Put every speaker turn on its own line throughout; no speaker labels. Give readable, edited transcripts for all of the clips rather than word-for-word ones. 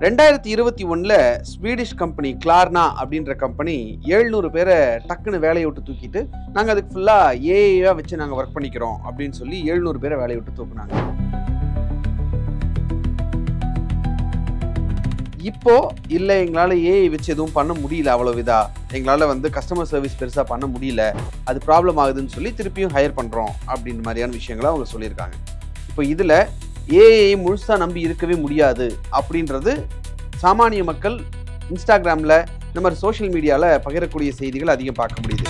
2021ல Swedish company கிளார்னா அப்படின்ற company 700 பேரை டக்குன்னு வேலையை விட்டு தூக்கிட்டு நாங்கள் அதுக்கு ஃபுல்லாக ஏஐயா வச்சு நாங்கள் ஒர்க் பண்ணிக்கிறோம் அப்படின்னு சொல்லி 700 பேரை வேலையை விட்டு தூக்குனாங்க. இப்போ இல்லை எங்களால் ஏஐ வச்சு எதுவும் பண்ண முடியல, அவ்வளவுதா எங்களால் கஸ்டமர் சர்வீஸ் பெருசாக பண்ண முடியல, அது ப்ராப்ளம் ஆகுதுன்னு சொல்லி திருப்பியும் ஹையர் பண்ணுறோம் அப்படின்ற மாதிரியான விஷயங்களை அவங்க சொல்லியிருக்காங்க. இப்போ இதில் ஏஐ முழுசாக நம்பி இருக்கவே முடியாது அப்படின்றது சாமானிய மக்கள் இன்ஸ்டாகிராமில் இந்த மாதிரி சோஷியல் மீடியாவில் பகிரக்கூடிய செய்திகள் அதிகம் பார்க்க முடியுது.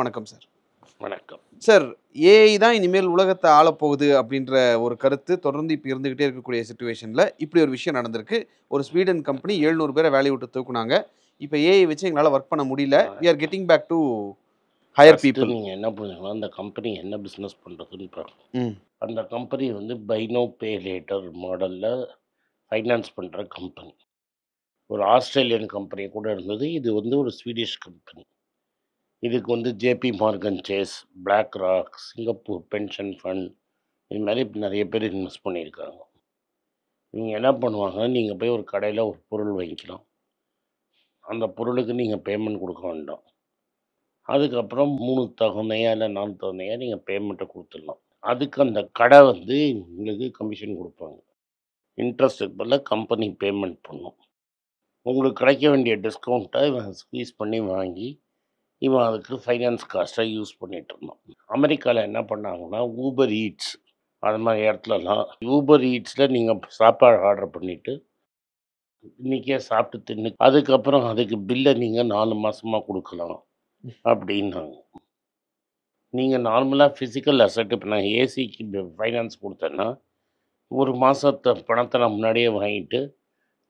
வணக்கம் சார்.
வணக்கம்
சார். ஏஐ தான் இனிமேல் உலகத்தை ஆளப்போகுது அப்படின்ற ஒரு கருத்து தொடர்ந்து இப்போ இருந்துகிட்டே இருக்கக்கூடிய சிச்சுவேஷனில் இப்படி ஒரு விஷயம் நடந்திருக்கு. ஒரு ஸ்வீடன் கம்பெனி 700 பேரை வேலையை விட்டு தூக்குனாங்க. இப்போ ஏஐ வச்சு எங்களால் ஒர்க் பண்ண முடியல, we are getting back to hire people.
நீங்கள் என்ன பண்ணுங்கன்னா, அந்த கம்பெனி என்ன பிஸ்னஸ் பண்ணுறதுன்னு பார்க்கணும். அந்த company buy now pay later மாடலில் ஃபைனான்ஸ் பண்ணுற கம்பெனி. ஒரு ஆஸ்திரேலியன் கம்பெனி கூட இருந்தது. இது ஒரு ஸ்வீடிஷ் கம்பெனி. இதுக்கு JP Morgan Chase, BlackRock, Singapore pension fund, இது மாதிரி நிறைய பேர் இன்வெஸ்ட் பண்ணியிருக்காங்க. இவங்க என்ன பண்ணுவாங்க, நீங்கள் போய் ஒரு கடையில் ஒரு பொருள் வாங்கிக்கலாம். அந்த பொருளுக்கு நீங்கள் பேமெண்ட் கொடுக்க வேண்டாம். அதுக்கப்புறம் 3 தவணையா இல்லை 4 தவணையா நீங்கள் பேமெண்ட்டை கொடுத்துடலாம். அதுக்கு அந்த கடை உங்களுக்கு கமிஷன் கொடுப்பாங்க. இன்ட்ரெஸ்ட்டுக்கு பதிலாக கம்பெனி பேமெண்ட் பண்ணும். உங்களுக்கு கிடைக்க வேண்டிய டிஸ்கவுண்ட்டை இவன் ஸ்குவீஸ் பண்ணி வாங்கி இவன் அதுக்கு ஃபைனான்ஸ் காஸ்ட்டை யூஸ் பண்ணிகிட்டு இருந்தான். அமெரிக்காவில் என்ன பண்ணாங்கன்னா, ஊபர் ஈட்ஸ் அது மாதிரி இடத்துலலாம் ஊபர் ஈட்ஸில் நீங்கள் சாப்பாடு ஆர்டர் பண்ணிவிட்டு இன்றைக்கே சாப்பிட்டு தின்னு அதுக்கப்புறம் அதுக்கு பில்லை நீங்கள் 4 மாதமாக கொடுக்கலாம் அப்படின்னாங்க. நீங்கள் நார்மலாக ஃபிசிக்கல் அசெட், இப்போ நான் ஏசிக்கு ஃபைனான்ஸ் கொடுத்தேன்னா 1 மாதத்தை பணத்தை நான் முன்னாடியே வாங்கிட்டு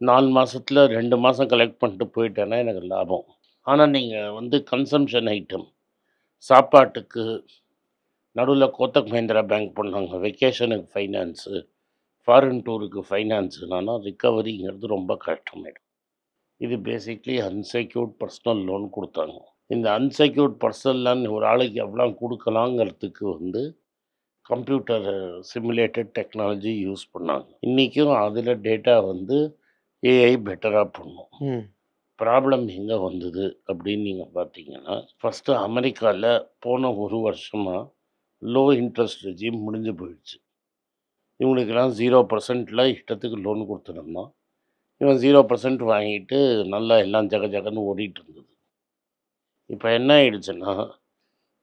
4 மாதத்தில் 2 மாதம் கலெக்ட் பண்ணிட்டு போயிட்டேன்னா எனக்கு லாபம். ஆனால் நீங்கள் கன்சம்ஷன் ஐட்டம், சாப்பாட்டுக்கு நடுவில் கோத்தக் மஹிந்திரா பேங்க் பண்ணாங்க, வெக்கேஷனுக்கு ஃபைனான்ஸு, ஃபாரின் டூருக்கு ஃபைனான்ஸுனா ரிக்கவரிங்கிறது ரொம்ப கஷ்டமாயிடும். இது பேசிக்லி அன்செக்யூர்ட் பர்சனல் லோன் கொடுத்தாங்க. இந்த அன்செக்யூர்ட் பர்சனல் லோன் ஒரு ஆளுக்கு எவ்வளோ கொடுக்கலாங்கிறதுக்கு கம்ப்யூட்டர் சிமுலேட்டட் டெக்னாலஜி யூஸ் பண்ணாங்க. இன்றைக்கும் அதில் டேட்டா ஏஐ பெட்டராக பண்ணும். ப்ராப்ளம் எங்கே வந்தது அப்படின்னு நீங்கள் பார்த்தீங்கன்னா, ஃபஸ்ட்டு அமெரிக்காவில் போன 1 வருஷமாக லோ இன்ட்ரெஸ்ட் ரெஜிம் முடிஞ்சு போயிடுச்சு. இவங்களுக்கெல்லாம் 0%ல் இஷ்டத்துக்கு லோன் கொடுத்துருந்தான். இவன் 0% வாங்கிட்டு நல்லா எல்லாம் ஜகன்னு ஓடிட்டு இருந்தது. இப்போ என்ன ஆயிடுச்சுன்னா,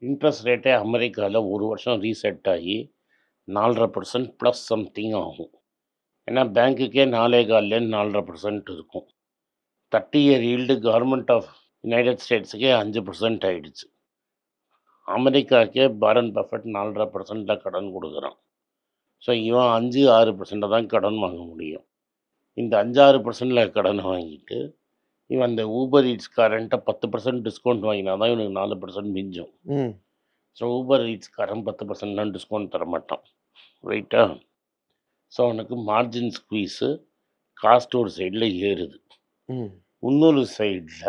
இன்ட்ரெஸ்ட் ரேட்டே அமெரிக்காவில் 1 வருஷம் ரீசெட் ஆகி 4.5% ப்ளஸ் சம்திங் ஆகும். ஏன்னா பேங்க்குக்கே 4.25% 4.5% இருக்கும். 30 year yield government of United ஸ்டேட்ஸுக்கே 5% ஆகிடுச்சு. அமெரிக்காவுக்கே பாரன் பஃபட் 4.5% கடன் கொடுக்குறான். ஸோ இவன் 5-6% தான் கடன் வாங்க முடியும். இந்த 5-6% கடனை வாங்கிட்டு இவன் அந்த ஊபர் ஈட்ஸ்காரன்ட்ட 10% டிஸ்கவுண்ட் வாங்கினா தான் இவனுக்கு 4% மிஞ்சும். ஸோ ஊபர் ஈட்ஸ்காரன் 10%லாம் டிஸ்கவுண்ட் தர மாட்டான், ரைட்டா? ஸோ அவனுக்கு மார்ஜின் ஸ்குவீஸு காஸ்ட் ஒரு சைடில் ஏறுது. இன்னொரு சைடில்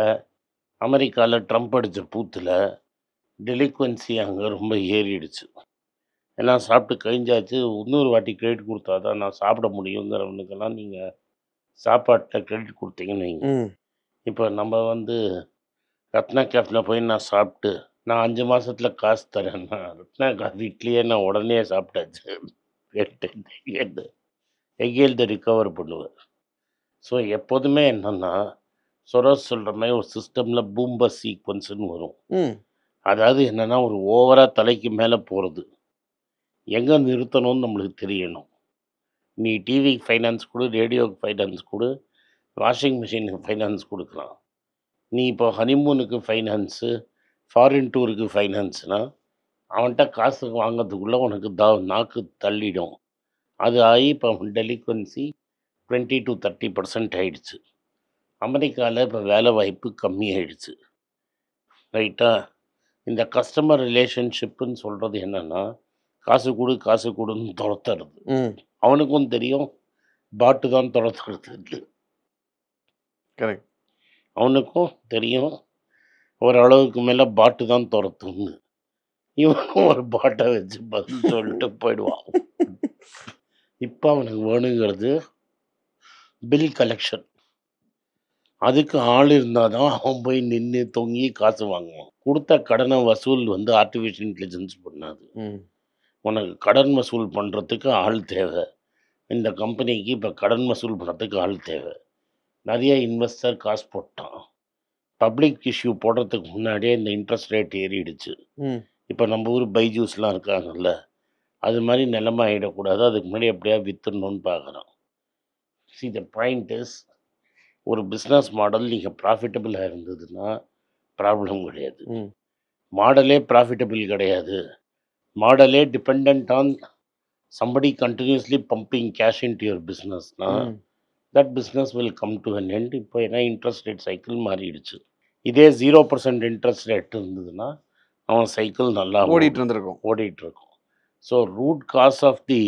அமெரிக்காவில் ட்ரம்ப் அடித்த பூத்தில் டெலிக்வன்சி அங்கே ரொம்ப ஏறிடுச்சு. எல்லாம் சாப்பிட்டு கழிஞ்சாச்சு, இன்னொரு வாட்டி கிரெடிட் கொடுத்தா தான் நான் சாப்பிட முடியுங்கிறவனுக்கெல்லாம் நீங்கள் சாப்பாட்டில் கிரெடிட் கொடுத்தீங்கன்னு வைங்க. இப்போ நம்ம ரத்னா கேஃபில் போய் நான் சாப்பிட்டு நான் 5 மாதத்தில் காசு தரேன்னா ரத்னா காஃபி இட்லியே நான் உடனே சாப்பிட்டாச்சு எங்கேருந்து ரிகவர் பண்ணுவேன். ஸோ எப்போதுமே என்னென்னா, சொரோஸ் சொல்கிற மாதிரி ஒரு சிஸ்டமில் பூம்பர் சீக்வன்ஸ்னு வரும். அதாவது என்னென்னா, ஒரு ஓவராக தலைக்கு மேலே போகிறது, எங்கே நிறுத்தணும்னு நம்மளுக்கு தெரியணும். நீ டிவிக்கு ஃபைனான்ஸ் கொடு, ரேடியோவுக்கு ஃபைனான்ஸ் கொடு, வாஷிங் மிஷினுக்கு ஃபைனான்ஸ் கொடுக்கலாம். நீ இப்போ ஹனிமூனுக்கு ஃபைனான்ஸு, ஃபாரின் டூருக்கு ஃபைனான்ஸ்னால் அவன்கிட்ட காசு வாங்கிறதுக்குள்ளே உனக்கு நாக்கு தள்ளிடும். அது ஆகி இப்போ டெலிக்வன்சி 20-30% ஆகிடுச்சு. அமெரிக்காவில் இப்போ வேலை வாய்ப்பு கம்மியாயிடுச்சு, ரைட்டா? இந்த கஸ்டமர் ரிலேஷன்ஷிப்புன்னு சொல்கிறது என்னென்னா, காசு கொடுன்னு துரத்துறது. அவனுக்கும் தெரியும் பாட்டு தான் துரத்துறது,
கரெக்ட்.
அவனுக்கும் தெரியும் ஓரளவுக்கு மேலே பாட்டு தான் துரத்தும்னு. இவனும் ஒரு பாட்டை வச்சு பதில் சொல்லிட்டு போயிடுவான். இப்போ அவனுக்கு வேணுங்கிறது பில் கலெக்ஷன். அதுக்கு ஆள் இருந்தால் தான் அவன் போய் நின்று தொங்கி காசு வாங்குவான். கொடுத்த கடனை வசூல் வந்து ஆர்டிஃபிஷியல் இன்டெலிஜென்ஸ் பண்ணாது. உனக்கு கடன் வசூல் பண்ணுறதுக்கு ஆள் தேவை. இந்த கம்பெனிக்கு இப்போ கடன் வசூல் பண்ணுறதுக்கு ஆள் தேவை. நிறைய இன்வெஸ்டர் காசு போட்டான். பப்ளிக் இஷ்யூ போடுறதுக்கு முன்னாடியே இந்த இன்ட்ரெஸ்ட் ரேட் ஏறிடுச்சு. இப்போ நம்ம ஊர் பைஜூஸ்லாம் இருக்காங்கல்ல, அது மாதிரி நிலைமை ஆகிடக்கூடாது. அதுக்கு முன்னாடி எப்படியா விற்றுடணும்னு பார்க்குறான். சி த பாயிண்ட் இஸ், ஒரு பிஸ்னஸ் மாடல் நீங்கள் ப்ராஃபிட்டபிளாக இருந்ததுன்னா ப்ராப்ளம் கிடையாது. மாடலே ப்ராஃபிட்டபிள் கிடையாது, மாடலே depend on somebody continuously pumping cash into your business na that business will come to an end. இப்போ ஏன்னா இன்ட்ரெஸ்ட் ரேட் சைக்கிள் மாறிடுச்சு. இதே 0% இன்ட்ரெஸ்ட் ரேட் இருந்ததுன்னா அவன் சைக்கிள் நல்லா ஓடிட்டு இருக்கும். So root cause of the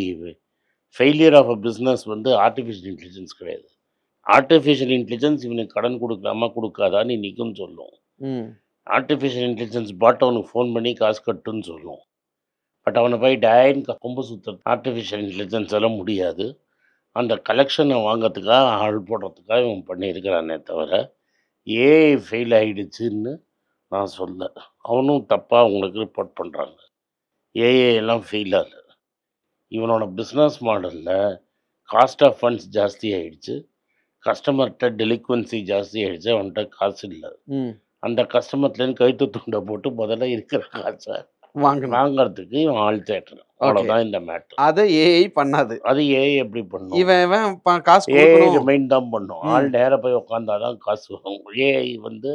failure of a business வந்து ஆர்டிஃபிஷியல் இன்டெலிஜென்ஸ் கிடையாது. ஆர்டிஃபிஷியல் இன்டெலிஜென்ஸ் இவனுக்கு கடன் கொடுக்கலாமா கொடுக்காதான்னு இன்றைக்கும் சொல்லும். ஆர்டிஃபிஷியல் இன்டெலிஜென்ஸ் பாட்டு அவனுக்கு ஃபோன் பண்ணி காசு கட்டுன்னு சொல்லும். பட் அவனை போய் டயன் கொம்பு சுத்த ஆர்டிஃபிஷியல் இன்டெலிஜென்ஸ் எல்லாம் முடியாது. அந்த கலெக்ஷனை வாங்கிறதுக்காக ஆள் போடுறதுக்காக இவன் பண்ணியிருக்கிறானே தவிர ஏஐ ஃபெயில் ஆகிடுச்சுன்னு நான் சொல்ல. அவனும் தப்பாக உங்களுக்கு ரிப்போர்ட் பண்ணுறாங்க. ஏஐ எல்லாம் ஃபெயில் ஆகல. இவனோட பிஸ்னஸ் மாடலில் காஸ்ட் ஆஃப் ஃபண்ட்ஸ் ஜாஸ்தி ஆகிடுச்சு, கஸ்டமர்கிட்ட டெலிக்வன்சி ஜாஸ்தி ஆகிடுச்சு, அவன்கிட்ட காசு இல்லை. அந்த கஸ்டமர்லேருந்து கழுத்து துண்டை போட்டு முதல்ல இருக்கிற காசை வாங்கிறதுக்கு இவன் ஆள் தேட்டணும். அவ்வளோதான் இந்த மேட்டர்.
அதை ஏஐ பண்ணாது.
அது ஏஐ எப்படி பண்ணும்?
இவன் காசு
ஏஐ ரிமைண்ட் தான் பண்ணும். ஆள் நேராக போய் உட்காந்தாதான் காசு வரும். ஏஐ வந்து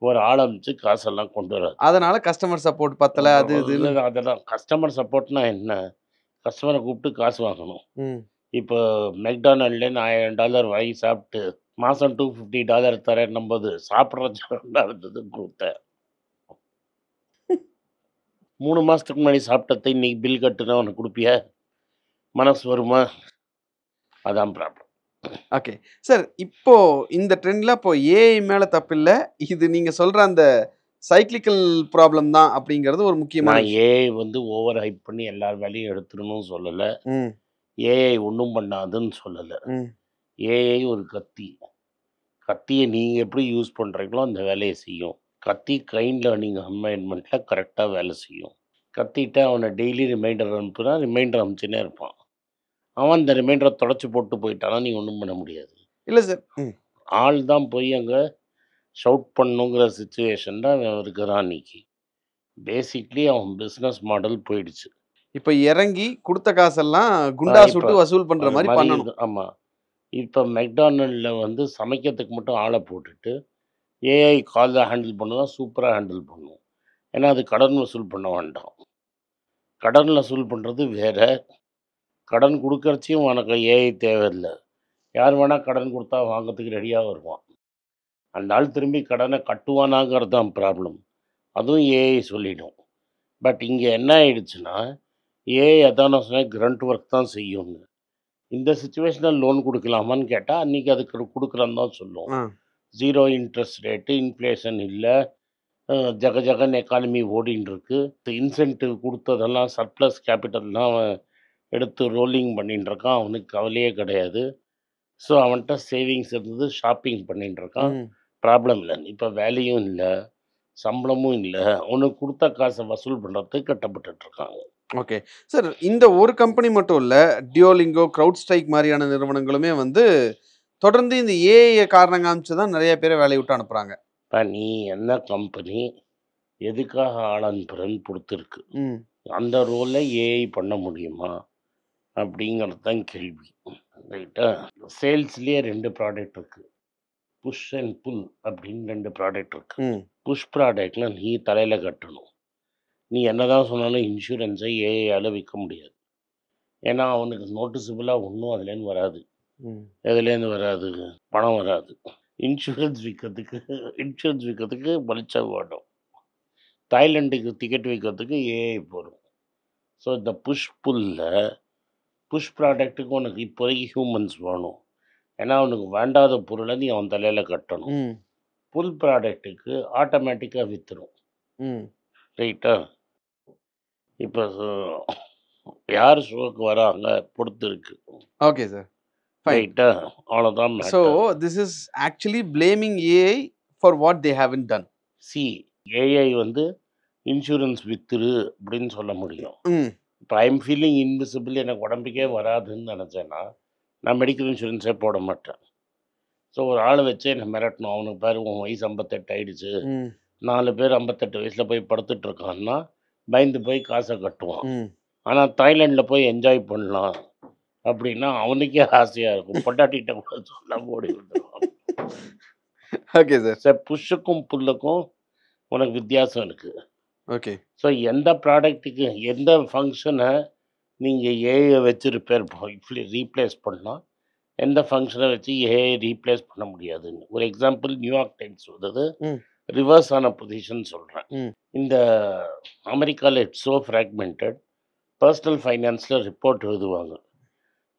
ஒரு ஆள் அமைச்சு காசெல்லாம் கொண்டு வராது.
அதனால கஸ்டமர் சப்போர்ட் பத்தலை, அது இது.
அதெல்லாம் கஸ்டமர் சப்போர்ட்னா என்ன? கஸ்டமரை கூப்பிட்டு காசு வாங்கணும். இப்போ மெக்டானல்ட்ல $1000 வாங்கி சாப்பிட்டு மாதம் $250 தரேன் நம்பது சாப்பிட்ற இருந்தது கொடுத்தேன். 3 மாதத்துக்கு முன்னாடி சாப்பிட்டதை இன்னைக்கு பில் கட்டுனா உனக்கு கொடுப்பியா? மனசு வருமா? அதான் ப்ராப்ளம்.
ஓகே சார், இப்போ இந்த ட்ரெண்டில் இப்போ ஏஐ மேலே தப்பில்லை, இது நீங்கள் சொல்கிற அந்த சைக்ளிக்கல் ப்ராப்ளம் தான் அப்படிங்கிறது ஒரு முக்கியமான.
ஏஐ வந்து ஓவர் ஹைப் பண்ணி எல்லார் வேலையும் எடுத்துடணும்னு சொல்லலை. ஏஐ ஒன்றும் பண்ணாதுன்னு சொல்லலை. ஏஐ ஒரு கத்தியை நீங்கள் எப்படி யூஸ் பண்ணுறீங்களோ அந்த வேலையை செய்யும். கத்தி கைண்ட் லேர்னிங் என்வாயன்மெண்ட்டில் கரெக்டாக வேலை செய்யும். கத்திட்ட அவனை டெய்லி ரிமைண்டர் அனுப்புனா ரிமைண்டர் அனுப்பிச்சுன்னே இருப்பான். அவன் அந்த ரிமைண்டரை தொடச்சி போட்டு போயிட்டானா நீ ஒன்றும் பண்ண முடியாது.
இல்லை சார்,
ஆள் தான் போய் அங்கே ஷவுட் பண்ணுங்கிற சுச்சுவேஷன் தான் அவன் இருக்கிறான் அன்னைக்கு. பேசிக்லி அவன் பிஸ்னஸ் மாடல் போயிடுச்சு.
இப்போ இறங்கி கொடுத்த காசெல்லாம் குண்டா சுட்டு வசூல் பண்ணுற மாதிரி பண்ணணும்.
ஆமாம். இப்போ மெக்டானல்டில் வந்து சமைக்கிறதுக்கு மட்டும் ஆளை போட்டுட்டு ஏஐ காலை ஹேண்டில் பண்ணுதான் சூப்பராக ஹேண்டில் பண்ணும். ஏன்னா அது கடன் வசூல் பண்ண வேண்டாம். கடன் வசூல் பண்ணுறது வேறு, கடன் கொடுக்கறச்சியும் உனக்கு ஏஐ தேவையில்லை. யார் வேணால் கடன் கொடுத்தா வாங்கிறதுக்கு ரெடியாக வருவான். அந்த ஆள் திரும்பி கடனை கட்டுவானாங்கிறது தான் ப்ராப்ளம். அதுவும் ஏஐ சொல்லிடும். பட் இங்கே என்ன ஆயிடுச்சுன்னா ஏஐ அதான் நான் சொன்னேன் கிரண்ட் ஒர்க் தான் செய்யும்னு. இந்த சுச்சுவேஷனில் லோன் கொடுக்கலாமான்னு கேட்டால் அன்றைக்கி அதுக்கு கொடுக்குறான்னு தான் சொல்லுவோம். 0 இன்ட்ரெஸ்ட் ரேட்டு, இன்ஃப்ளேஷன் இல்லை, ஜகஜகன் எக்கானமி ஓடின்னு இருக்கு. இன்சென்டிவ் கொடுத்ததெல்லாம் சர்ப்ளஸ் கேபிட்டல்லாம் அவன் எடுத்து ரோலிங் பண்ணின்னு இருக்கான். அவனுக்கு கவலையே கிடையாது. ஸோ அவன்கிட்ட சேவிங்ஸ் இருந்தது, ஷாப்பிங் பண்ணின்னு இருக்கான். ப்ராப்ளம் இல்லை. இப்போ வேலையும் இல்லை, சம்பளமும் இல்லை, அவனுக்கு கொடுத்த காசை வசூல் பண்ணுறதுக்கு கட்டப்பட்டுருக்காங்க.
ஓகே சார், இந்த ஒரு கம்பெனி மட்டும் இல்லை, டியோலிங்கோ, க்ரௌட் ஸ்ட்ரைக் மாதிரியான நிறுவனங்களுமே வந்து தொடர்ந்து இந்த ஏஐ காரணம் காமிச்சு தான் நிறைய பேரை வேலையை விட்டு அனுப்புகிறாங்க.
இப்போ நீ என்ன கம்பெனி எதுக்காக ஆள் அனுப்புறன்னு பொறுத்திருக்கு. அந்த ரோலை ஏஐ பண்ண முடியுமா அப்படிங்கிறது தான் கேள்வி. ரைட்டா? சேல்ஸ்லேயே 2 ப்ராடக்ட் இருக்குது. புஷ் அண்ட் புல் அப்படின்னு 2 ப்ராடக்ட் இருக்குது. புஷ் ப்ராடக்டில் நீ தலையில் கட்டணும். நீ என்ன தான் சொன்னாலும் இன்சூரன்ஸை ஏஐயால் விற்க முடியாது. ஏன்னா அவனுக்கு நோட்டிசபிளாக ஒன்றும் அதுலேருந்து வராது. எதுலேருந்து வராது? பணம் வராது. இன்சூரன்ஸ் விற்கிறதுக்கு பலிச்சா வேணும். தாய்லாண்டுக்கு டிக்கெட் விற்கிறதுக்கு ஏஐ போடும். ஸோ இந்த புஷ் ப்ராடக்ட்டுக்கு உனக்கு இப்போதைக்கு ஹியூமன்ஸ் வேணும். ஏன்னா அவனுக்கு வேண்டாத பொருளை நீ அவன் தலையில் கட்டணும். புல் ப்ராடக்ட்டுக்கு ஆட்டோமேட்டிக்காக விற்றுரும். ரைட்டா? இப்போ யார் ஷோக்கு வராங்க பொறுத்து இருக்கு.
Okay sir. ஃபைன்.
ரைட்டா? அவ்வளோதான்
so
matter.
This is actually blaming AI for what they haven't done.
AI வந்து இன்சூரன்ஸ் வித்துரு அப்படின்னு சொல்ல முடியும்.
ம்
இப்போ ஐம் ஃபீலிங் இன்விசிபிள், எனக்கு உடம்புக்கே வராதுன்னு நினச்சேன்னா நான் மெடிக்கல் இன்சூரன்ஸே போட மாட்டேன். ஸோ ஒரு ஆளை வச்சு என்னை மிரட்டணும். அவனுக்கு பாரு உன் வயசு 58 ஆயிடுச்சு,
ம்
4 பேர் 58 வயசில் போய் படுத்துட்டு இருக்கான்னா பயந்து போய் காசை கட்டுவான்.
ம்
ஆனால் தாய்லாண்டில் போய் என்ஜாய் பண்ணலாம் அப்படின்னா அவனுக்கே ஆசையாக இருக்கும். பொட்டாட்டிகிட்ட கூட சொல்ல ஓடி வந்துடுவான்.
Okay sir.
சார் புஷ்ஷுக்கும் புல்லுக்கும் உனக்கு வித்தியாசம் இருக்குது.
ஓகே.
ஸோ எந்த ப்ராடக்ட்டுக்கு எந்த ஃபங்க்ஷனை நீங்கள் ஏஐ வச்சு ரீப்ளேஸ் பண்ணலாம், எந்த ஃபங்க்ஷனை வச்சு ஏஐ ரீப்ளேஸ் பண்ண முடியாதுன்னு. ஒரு எக்ஸாம்பிள் நியூயார்க் டைம்ஸ் வந்தது,
ம்
ரிவர்ஸ் ஆன பொசிஷன் சொல்கிறேன்.
ம்
இந்த அமெரிக்காவில் இட்ஸ் ஸோ ஃப்ராக்மெண்டட். பர்சனல் ஃபைனான்ஸில் ரிப்போர்ட் எழுதுவாங்க.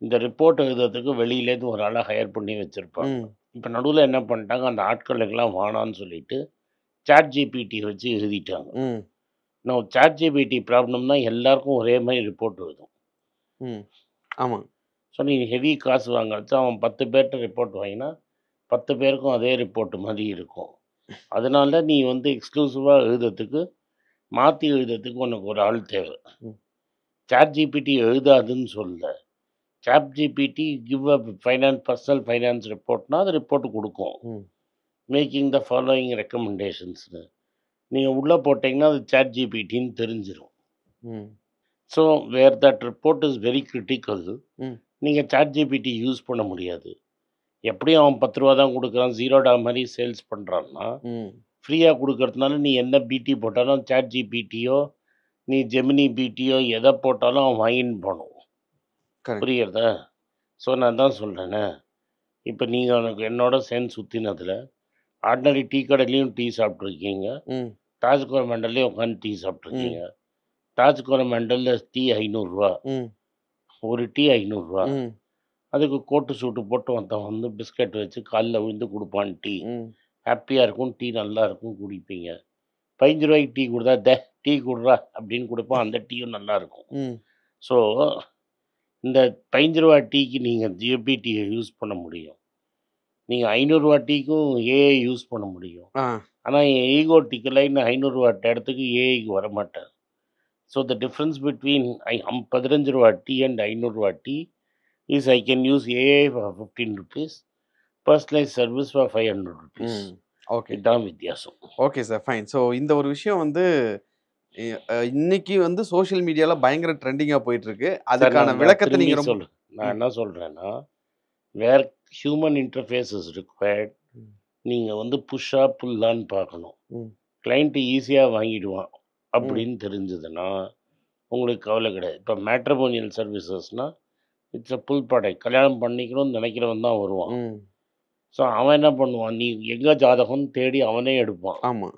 இந்த ரிப்போர்ட் எழுதுறதுக்கு வெளியிலேருந்து ஒரு ஆளை ஹையர் பண்ணி வச்சுருப்பாங்க.
ம்
இப்போ நடுவில் என்ன பண்ணிட்டாங்க, அந்த ஆட்களுக்கெல்லாம் வானான்னு சொல்லிட்டு சாட் ஜிபிடி வச்சு எழுதிட்டாங்க.
ம்
நான் சாட் ஜிபிடி ப்ராப்ளம் தான் எல்லாருக்கும் ஒரே மாதிரி ரிப்போர்ட் எழுதும்.
ம் ஆமாம்.
ஸோ நீ ஹெவி காசு வாங்கறச்சு அவன் 10 பேர்கிட்ட ரிப்போர்ட் வாங்கினா 10 பேருக்கும் அதே ரிப்போர்ட் மாதிரி இருக்கும். அதனால நீ வந்து எக்ஸ்க்ளூசிவாக எழுதுறதுக்கு மாற்றி எழுதுறதுக்கு உனக்கு ஒரு ஆள் தேவை.
ம்
சாட் ஜிபிடி எழுதாதுன்னு சொல்ல. ChatGPT give a personal finance ரிப்போர்ட்னா அது ரிப்போர்ட் கொடுக்கும்.
ம்
மேக்கிங் த ஃபாலோயிங் ரெக்கமெண்டேஷன்ஸ்னு நீங்கள் உள்ளே போட்டிங்கன்னா அது சாட் ஜிபிடின்னு தெரிஞ்சிடும்.
Hmm
so where that report is very critical.
ம்
நீங்கள் சாட் ஜிபிடி யூஸ் பண்ண முடியாது. எப்படியும் அவன் 10 ரூபா தான் கொடுக்குறான், ஜீரோடா மாதிரி சேல்ஸ் பண்ணுறான்னா
ம்
ஃப்ரீயாக கொடுக்கறதுனால நீ என்ன பிடி போட்டாலும் சாட் ஜிபிடியோ நீ ஜெமினி பிடியோ எதை போட்டாலும் அவன் வாங்கின்னு போகணும்.
கரெக்ட்.
புரியுறதா? ஸோ நான் தான் சொல்கிறேனே, இப்போ நீங்கள் எனக்கு என்னோட சேர்ந்து சுற்றினதில் ஆர்டினரி டீ கடையிலையும் டீ சாப்பிட்ருக்கீங்க,
ம்
தாஜ் கோரமண்டல்லையும் உட்காந்து டீ
ம்
சாப்பிட்ருக்கீங்க. தாஜ் கோரமண்டலில் டீ 500 ரூபா,
ம்
ஒரு டீ 500 ரூபா.
ம்
அதுக்கு கோட்டு சூட்டு போட்டு ஒருத்தன் வந்து பிஸ்கட் வச்சு காலில் விழுந்து கொடுப்பான் டீ.
ம்
ஹாப்பியாக இருக்கும், டீ நல்லா இருக்கும், குடிப்பீங்க. 15 ரூபாய்க்கு டீ கொடுத்தா டீ கொடுறா அப்படின்னு கொடுப்பான், அந்த டீயும் நல்லா இருக்கும்.
ம்
ஸோ இந்த 15 ரூபா டீக்கு நீங்கள் ஜிபிடியை யூஸ் பண்ண முடியும், நீங்கள் 500 ரூபா டீக்கும் ஏஐ யூஸ் பண்ண முடியும்.
ஆ
ஆனால் என் ஈகோ டிக்கலைன்னு 500 ரூபா இடத்துக்கு ஏஐக்கு வரமாட்டேன். ஸோ த டிஃப்ரென்ஸ் பிட்வீன் 15 ரூபா டீ அண்ட் 500 ரூபா tea is I can use AI for 15 rupees, personalise service for 500 rupees.
ம் ஓகே.
இதுதான் வித்தியாசம்.
Okay sir. ஃபைன். ஸோ இந்த ஒரு விஷயம் வந்து இன்னைக்கு வந்து சோஷியல் மீடியால பயங்கர ட்ரெண்டிங்காக போயிட்டு இருக்கு.
சார்
அதுக்கான
நான்
விளக்கத்தை
திரும்பி
நீங்க ரொம்ப
நான்
ம்
என்ன சொல்கிறேன்னா, வேர் ஹியூமன் இன்டர்ஃபேஸ் இஸ் ரிக்வயர்ட்.
ம்
நீங்கள் வந்து புஷ்ஷா புல்லான்னு பார்க்கணும்.
ம்
கிளைண்ட்டு ஈஸியாக வாங்கிடுவான்
ம்
அப்படின்னு தெரிஞ்சதுன்னா உங்களுக்கு கவலை கிடையாது. இப்போ மேட்ரிமோனியல் சர்வீசஸ்னால் இட்ஸ் அ புல் ப்ராடக்ட். கல்யாணம் பண்ணிக்கணும்னு நினைக்கிறவன் தான் வருவான்.
ம்
ஸோ அவன் என்ன பண்ணுவான், நீ எங்கே ஜாதகம்னு தேடி அவனே எடுப்பான்,
ஆமாம்.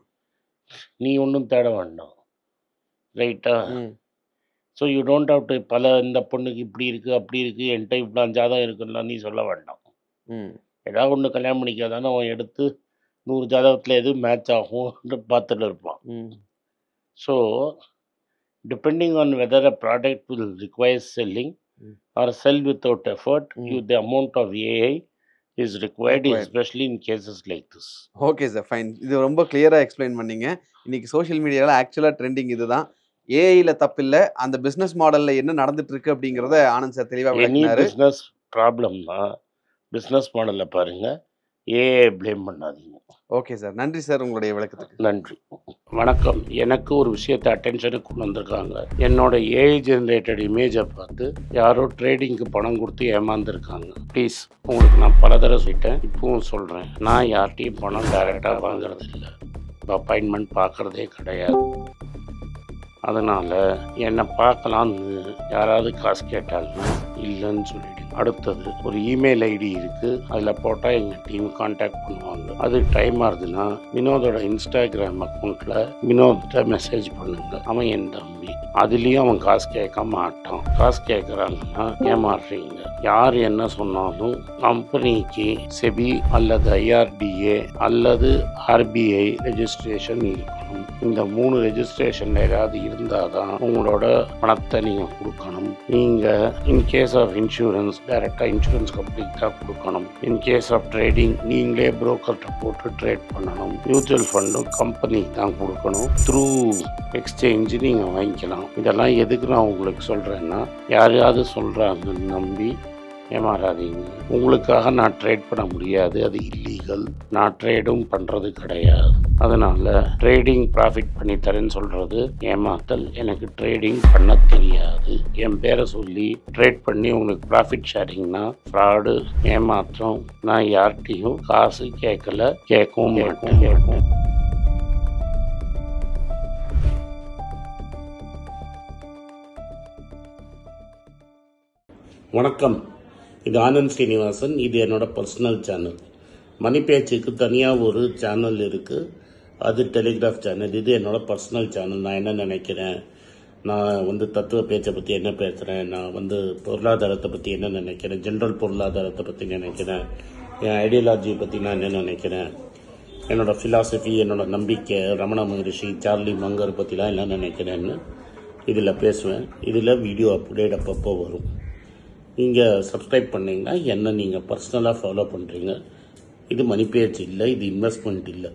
நீ ஒன்றும் தேட வேண்டாம். ரைட்டா?
Hmm
so you don't have to இந்த பொண்ணுக்கு இப்படி இருக்குது அப்படி இருக்குது என்கிட்ட இவ்வளோ ஜாதகம் இருக்குன்னா நீ சொல்ல வேண்டாம்.
ம்
ஏதாவது ஒன்று கல்யாணம் பண்ணிக்காதானே அவன் எடுத்து 100 ஜாதகத்தில் எது மேட்ச் ஆகும்னு பார்த்துட்டு இருப்பான்.
ம்
so depending on whether a product will require selling
ம்
or sell without effort,
ம்
the amount of AI is required,
required.
especially in cases like this.
Okay sir. Fine. இது ரொம்ப கிளியராக எக்ஸ்பிளைன் பண்ணீங்க. இன்னைக்கு சோஷியல் மீடியாவில் ஆக்சுவலாக ட்ரெண்டிங் இதுதான். ஏஐல தப்பில்லை, அந்த பிஸ்னஸ் மாடலில் என்ன நடந்துட்டு இருக்கு அப்படிங்கிறத ஆனந்த் சார் தெளிவாக
எனி
விளக்கினாரு.
பிஸ்னஸ் ப்ராப்ளம்னா பிஸ்னஸ் மாடலில் பாருங்கள், ஏஐ ப்ளேம் பண்ணாதீங்க.
Okay sir. நன்றி சார் உங்களுடைய விளக்கத்துக்கு.
நன்றி. வணக்கம். எனக்கு ஒரு விஷயத்தை அட்டென்ஷனுக்கு கொண்டு வந்திருக்காங்க. என்னோட ஏஐ ஜென்ரேட்டட் இமேஜை பார்த்து யாரோ ட்ரேடிங்க்கு பணம் கொடுத்து ஏமாந்துருக்காங்க. ப்ளீஸ், உங்களுக்கு நான் பல தடவை சொல்லிட்டேன், இப்பவும் சொல்கிறேன், நான் யார்கிட்டையும் பணம் டைரெக்டாக வாங்குறது இல்லை, அப்பாயின்மெண்ட் பார்க்குறதே கிடையாது. அதனால் என்னை பார்க்கலான்னு யாராவது காசு கேட்டாங்கன்னா இல்லைன்னு சொல்லிவிடுங்க. அடுத்தது ஒரு இமெயில் ஐடி இருக்குது, அதில் போட்டால் எங்கள் டீம் கான்டாக்ட் பண்ணுவாங்க. அது டைம் ஆகுதுன்னா வினோதோட இன்ஸ்டாகிராம் அக்கௌண்ட்டில் வினோத்தை மெசேஜ் பண்ணுங்க. அவன் என் தம்பி, அதுலேயும் அவன் காசு கேட்க மாட்டான். காசு கேட்குறாங்கன்னா ஏமாறுறீங்க. யார் என்ன சொன்னாலும் கம்பெனிக்கு செபி அல்லது ஐஆர்டிஏ அல்லது ஆர்பிஐ ரெஜிஸ்ட்ரேஷன் இருக்கணும். இந்த 3 ரெஜிஸ்ட்ரேஷன் ஏதாவது இருந்தால் தான் உங்களோட பணத்தை நீங்கள் கொடுக்கணும். நீங்கள் இன்கேஸ் ஆஃப் இன்சூரன்ஸ் டைரெக்டாக இன்சூரன்ஸ் கம்பெனிக்கு தான் கொடுக்கணும். இன்கேஸ் ஆஃப் ட்ரேடிங் நீங்களே புரோக்கர்கிட்ட போட்டு ட்ரேட் பண்ணணும். மியூச்சுவல் ஃபண்டும் கம்பெனிக்கு தான் கொடுக்கணும். த்ரூ எக்ஸ்சேஞ்சு நீங்கள் வாங்கிக்கலாம். இதெல்லாம் எதுக்கு நான் உங்களுக்கு சொல்கிறேன்னா, யாரையாவது சொல்கிறாங்கன்னு நம்பி ஏமாறாதீங்க. உங்களுக்காக நான் ட்ரேட் பண்ண முடியாது, அது இல்லீகல். நான் ட்ரேடும் பண்ணுறது கிடையாது. அதனால் ட்ரேடிங் ப்ராஃபிட் பண்ணி தரேன்னு சொல்கிறது ஏமாத்தல். எனக்கு ட்ரேடிங் பண்ண தெரியாது. என் பேரை சொல்லி ட்ரேட் பண்ணி உங்களுக்கு ப்ராஃபிட் ஷேரிங்னா ஃப்ராடு, ஏமாற்றம். நான் யார்கிட்டையும் காசு கேட்கல, கேட்கவும் மாட்டேன். வணக்கம், இது ஆனந்த் ஸ்ரீனிவாசன். இது என்னோட பர்சனல் சேனல். மணி பேச்சுக்கு தனியாக ஒரு சேனல் இருக்குது, அது டெலிகிராஃப் சேனல். இது என்னோட பர்சனல் சேனல். நான் என்ன நினைக்கிறேன், நான் தத்துவ பேச்சை பற்றி என்ன பேசுகிறேன், நான் பொருளாதாரத்தை பற்றி என்ன நினைக்கிறேன், ஜென்ரல் பொருளாதாரத்தை பற்றி நினைக்கிறேன், என் ஐடியாலஜியை பற்றி நான் என்ன நினைக்கிறேன், என்னோட ஃபிலாசபி, என்னோட நம்பிக்கை, ரமண மகரிஷி, சார்லி மங்கர் பற்றிலாம் என்ன நினைக்கிறேன்னு இதில் பேசுவேன். இதில் வீடியோ அப்டேட் அப்பப்போ வரும். நீங்கள் சப்ஸ்கிரைப் பண்ணிங்கன்னா என்ன நீங்கள் பர்சனலாக ஃபாலோ பண்ணுறீங்க. இது மணி பேச்சு இல்லை, இது இன்வெஸ்ட்மெண்ட் இல்லை.